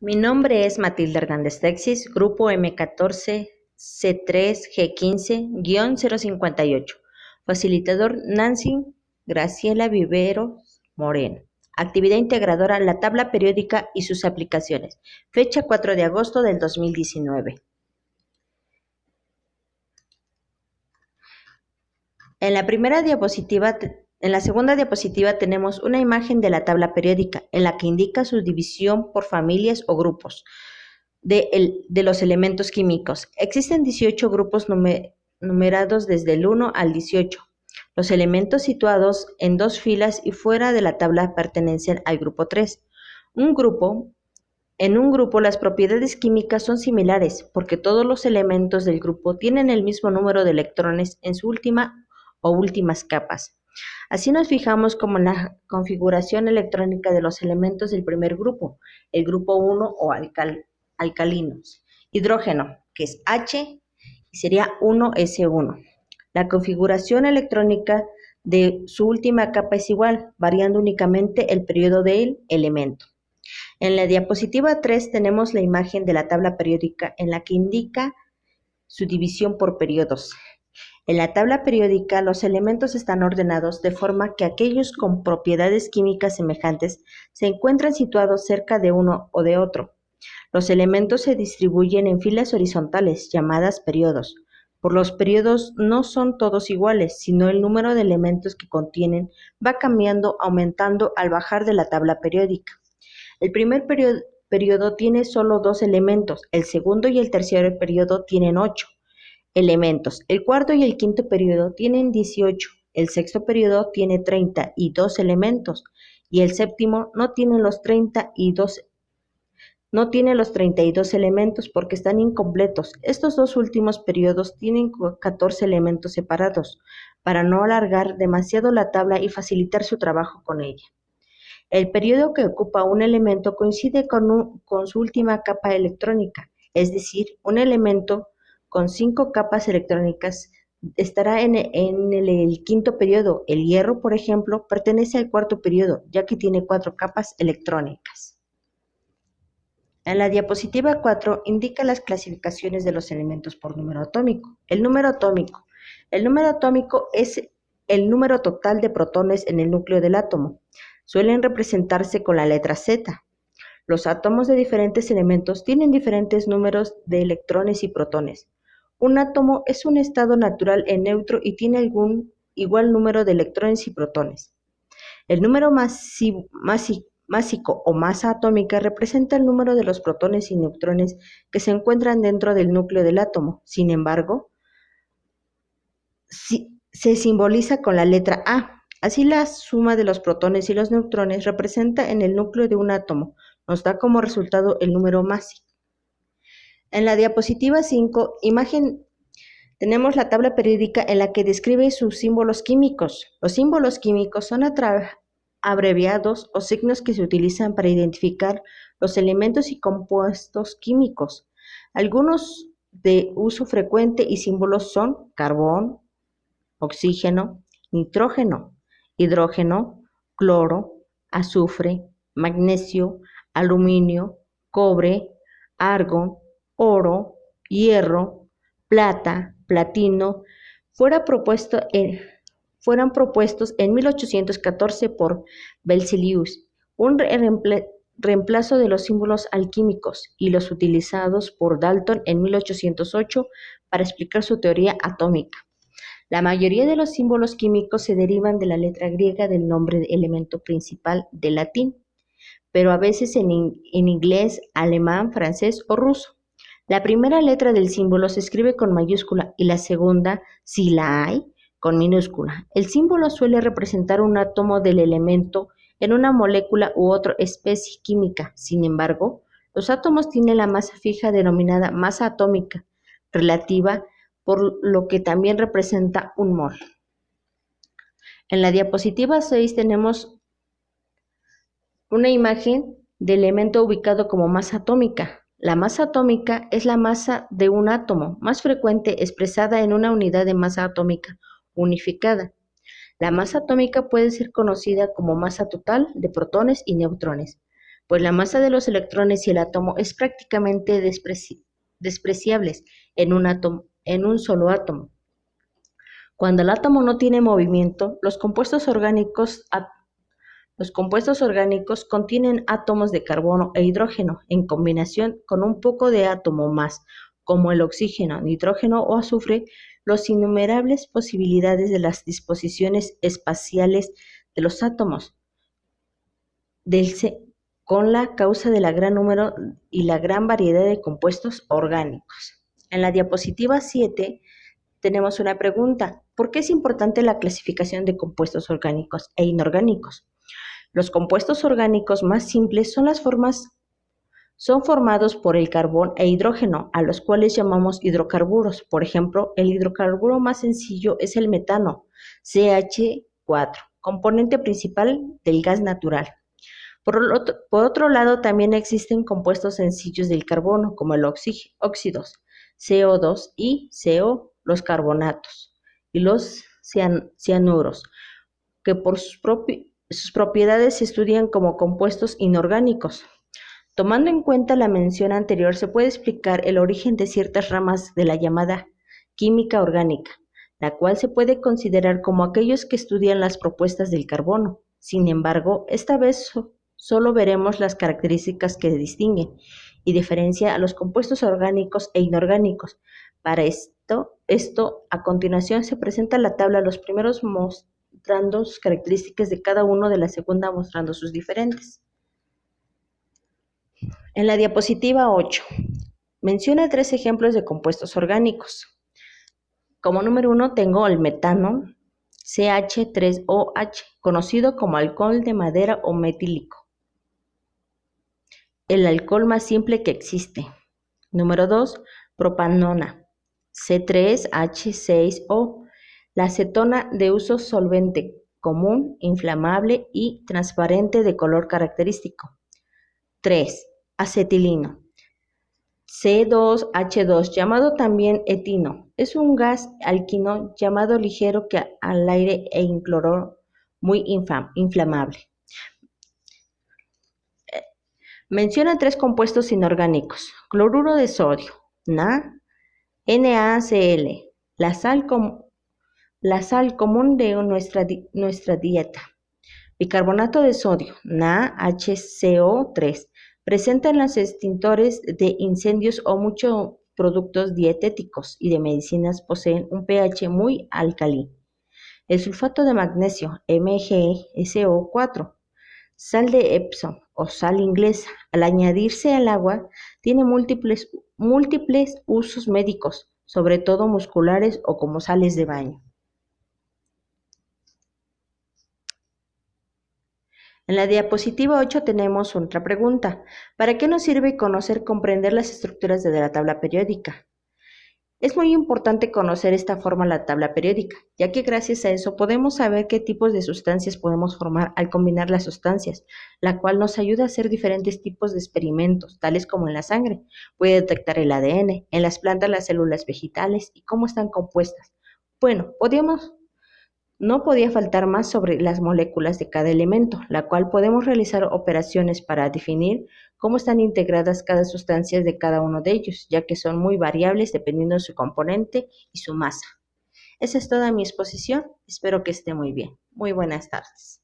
Mi nombre es Matilde Hernández Texis, grupo M14C3G15-058. Facilitador Nancy Graciela Vivero Moreno. Actividad integradora: la tabla periódica y sus aplicaciones. Fecha 4 de agosto del 2019. En la segunda diapositiva tenemos una imagen de la tabla periódica en la que indica su división por familias o grupos de los elementos químicos. Existen 18 grupos numerados desde el 1 al 18. Los elementos situados en dos filas y fuera de la tabla pertenecen al grupo 3. En un grupo las propiedades químicas son similares porque todos los elementos del grupo tienen el mismo número de electrones en su última o últimas capas. Así nos fijamos como en la configuración electrónica de los elementos del primer grupo, el grupo 1 o alcalinos. Hidrógeno, que es H, y sería 1s1. La configuración electrónica de su última capa es igual, variando únicamente el periodo del elemento. En la diapositiva 3 tenemos la imagen de la tabla periódica en la que indica su división por periodos. En la tabla periódica, los elementos están ordenados de forma que aquellos con propiedades químicas semejantes se encuentran situados cerca de uno o de otro. Los elementos se distribuyen en filas horizontales, llamadas periodos. Por los periodos no son todos iguales, sino el número de elementos que contienen va cambiando, aumentando al bajar de la tabla periódica. El primer periodo tiene solo 2 elementos, el segundo y el tercer periodo tienen 8 elementos. El cuarto y el quinto periodo tienen 18, el sexto periodo tiene 32 elementos y el séptimo no tiene los 32 elementos porque están incompletos. Estos dos últimos periodos tienen 14 elementos separados para no alargar demasiado la tabla y facilitar su trabajo con ella. El periodo que ocupa un elemento coincide con su última capa electrónica, es decir, un elemento con 5 capas electrónicas estará en el quinto periodo. El hierro, por ejemplo, pertenece al cuarto periodo, ya que tiene 4 capas electrónicas. En la diapositiva 4 indica las clasificaciones de los elementos por número atómico. El número atómico es el número total de protones en el núcleo del átomo. Suelen representarse con la letra Z. Los átomos de diferentes elementos tienen diferentes números de electrones y protones. Un átomo es un estado natural en neutro y tiene algún igual número de electrones y protones. El número másico o masa atómica representa el número de los protones y neutrones que se encuentran dentro del núcleo del átomo. Sin embargo, se simboliza con la letra A. Así, la suma de los protones y los neutrones representa en el núcleo de un átomo. Nos da como resultado el número másico. En la diapositiva 5, tenemos la tabla periódica en la que describe sus símbolos químicos. Los símbolos químicos son abreviados o signos que se utilizan para identificar los elementos y compuestos químicos. Algunos de uso frecuente y símbolos son carbón, oxígeno, nitrógeno, hidrógeno, cloro, azufre, magnesio, aluminio, cobre, argón, oro, hierro, plata, platino, fueron propuestos en 1814 por Berzelius, un reemplazo de los símbolos alquímicos y los utilizados por Dalton en 1808 para explicar su teoría atómica. La mayoría de los símbolos químicos se derivan de la letra griega del nombre de elemento principal del latín, pero a veces en inglés, alemán, francés o ruso. La primera letra del símbolo se escribe con mayúscula y la segunda, si la hay, con minúscula. El símbolo suele representar un átomo del elemento en una molécula u otra especie química. Sin embargo, los átomos tienen la masa fija denominada masa atómica relativa, por lo que también representa un mol. En la diapositiva 6 tenemos una imagen de elemento ubicado como masa atómica. La masa atómica es la masa de un átomo, más frecuente expresada en una unidad de masa atómica unificada. La masa atómica puede ser conocida como masa total de protones y neutrones. pues la masa de los electrones y el átomo es prácticamente despreciable en un solo átomo. Cuando el átomo no tiene movimiento, los compuestos orgánicos contienen átomos de carbono e hidrógeno en combinación con un poco de átomo más, como el oxígeno, nitrógeno o azufre, las innumerables posibilidades de las disposiciones espaciales de los átomos, con la causa del gran número y la gran variedad de compuestos orgánicos. En la diapositiva 7 tenemos una pregunta. ¿Por qué es importante la clasificación de compuestos orgánicos e inorgánicos? Los compuestos orgánicos más simples son formados por el carbón e hidrógeno, a los cuales llamamos hidrocarburos. Por ejemplo, el hidrocarburo más sencillo es el metano, CH4, componente principal del gas natural. Por otro lado, también existen compuestos sencillos del carbono, como los óxidos, CO2 y CO, los carbonatos y los cianuros, que por sus propiedades se estudian como compuestos inorgánicos. Tomando en cuenta la mención anterior, se puede explicar el origen de ciertas ramas de la llamada química orgánica, la cual se puede considerar como aquellos que estudian las propuestas del carbono. Sin embargo, esta vez solo veremos las características que distinguen y diferencian a los compuestos orgánicos e inorgánicos. Para esto, a continuación se presenta la tabla, los primeros mostrando sus características de cada uno, de la segunda mostrando sus diferentes. En la diapositiva 8, menciona 3 ejemplos de compuestos orgánicos. Como número 1 tengo el metano, CH3OH, conocido como alcohol de madera o metílico, el alcohol más simple que existe. Número 2, propanona, C3H6O, la acetona de uso solvente común, inflamable y transparente de color característico. 3, acetilino, C2H2, llamado también etino, es un gas alquino llamado ligero que al aire e incoloro, muy inflamable. Menciona 3 compuestos inorgánicos: cloruro de sodio, NaCl, la sal común de nuestra dieta. Bicarbonato de sodio, NaHCO3, presente en los extintores de incendios o muchos productos dietéticos y de medicinas, poseen un pH muy alcalí. El sulfato de magnesio, MgSO4, sal de Epsom o sal inglesa, al añadirse al agua, tiene múltiples usos médicos, sobre todo musculares o como sales de baño. En la diapositiva 8 tenemos otra pregunta. ¿Para qué nos sirve comprender las estructuras de la tabla periódica? Es muy importante conocer esta forma, la tabla periódica, ya que gracias a eso podemos saber qué tipos de sustancias podemos formar al combinar las sustancias, la cual nos ayuda a hacer diferentes tipos de experimentos, tales como en la sangre. Puede detectar el ADN, en las plantas las células vegetales y cómo están compuestas. Bueno, no podía faltar más sobre las moléculas de cada elemento, la cual podemos realizar operaciones para definir cómo están integradas cada sustancia de cada uno de ellos, ya que son muy variables dependiendo de su componente y su masa. Esa es toda mi exposición, espero que esté muy bien. Muy buenas tardes.